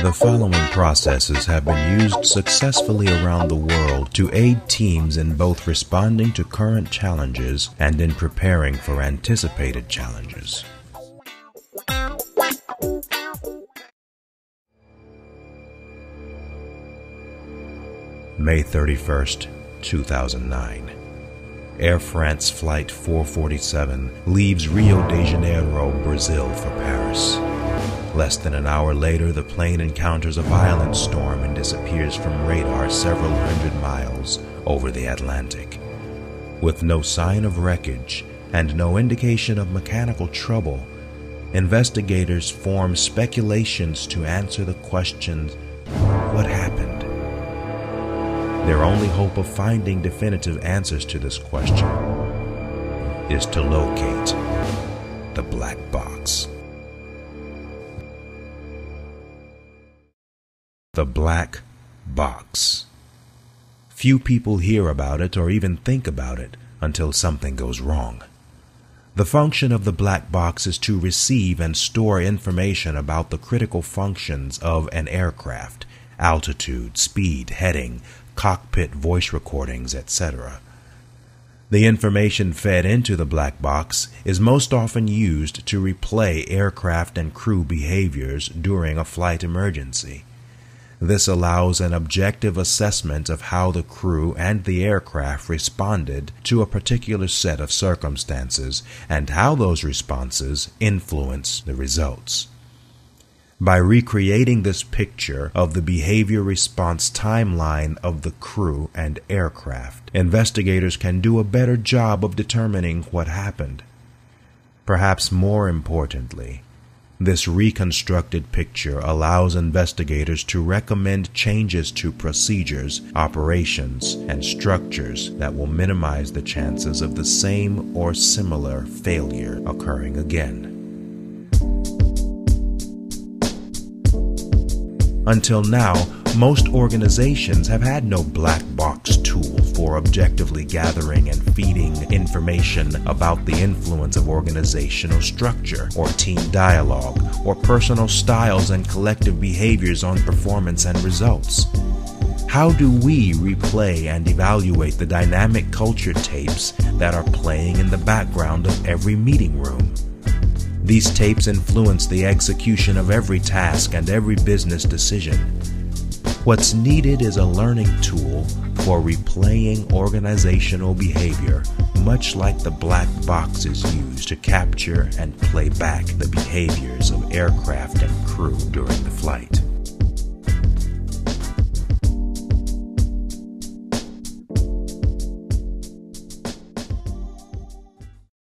The following processes have been used successfully around the world to aid teams in both responding to current challenges and in preparing for anticipated challenges. May 31st, 2009. Air France Flight 447 leaves Rio de Janeiro, Brazil for Paris. Less than an hour later, the plane encounters a violent storm and disappears from radar several hundred miles over the Atlantic. With no sign of wreckage and no indication of mechanical trouble, investigators form speculations to answer the questions, what happened? Their only hope of finding definitive answers to this question is to locate the black box. The black box. Few people hear about it or even think about it until something goes wrong. The function of the black box is to receive and store information about the critical functions of an aircraft: altitude, speed, heading, cockpit voice recordings, etc. The information fed into the black box is most often used to replay aircraft and crew behaviors during a flight emergency. This allows an objective assessment of how the crew and the aircraft responded to a particular set of circumstances and how those responses influence the results. By recreating this picture of the behavior response timeline of the crew and aircraft, investigators can do a better job of determining what happened. Perhaps more importantly, this reconstructed picture allows investigators to recommend changes to procedures, operations, and structures that will minimize the chances of the same or similar failure occurring again. Until now, most organizations have had no black box tool for objectively gathering and feeding information about the influence of organizational structure, or team dialogue, or personal styles and collective behaviors on performance and results. How do we replay and evaluate the dynamic culture tapes that are playing in the background of every meeting room? These tapes influence the execution of every task and every business decision. What's needed is a learning tool for replaying organizational behavior, much like the black box is used to capture and play back the behaviors of aircraft and crew during the flight.